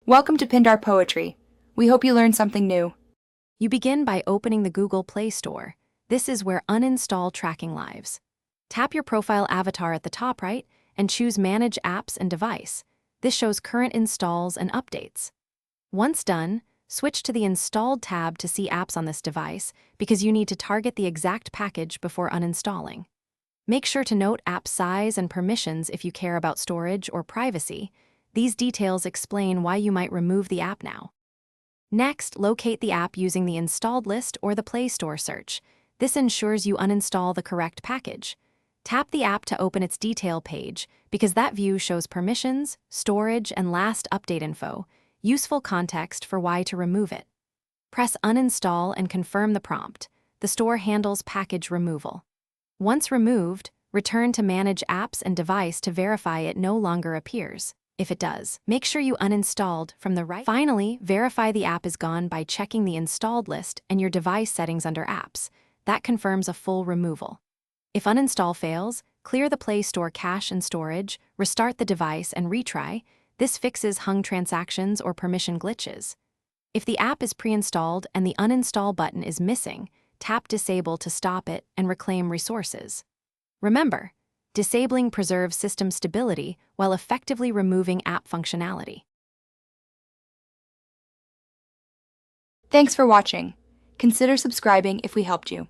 Welcome to Pindar Poetry. We hope you learned something new. You begin by opening the Google Play Store. This is where Uninstall tracking lives. Tap your profile avatar at the top right and choose Manage Apps and Device. This shows current installs and updates. Once done, switch to the Installed tab to see apps on this device because you need to target the exact package before uninstalling. Make sure to note app size and permissions if you care about storage or privacy. These details explain why you might remove the app now. Next, locate the app using the installed list or the Play Store search. This ensures you uninstall the correct package. Tap the app to open its detail page because that view shows permissions, storage, and last update info, useful context for why to remove it. Press Uninstall and confirm the prompt. The store handles package removal. Once removed, return to Manage Apps and Device to verify it no longer appears. If it does, make sure you uninstalled from the right. Finally, verify the app is gone by checking the installed list and your device settings under Apps. That confirms a full removal. If uninstall fails, clear the Play Store cache and storage, restart the device, and retry. This fixes hung transactions or permission glitches. If the app is pre-installed and the uninstall button is missing, tap Disable to stop it and reclaim resources. Remember, disabling preserves system stability while effectively removing app functionality. Thanks for watching. Consider subscribing if we helped you.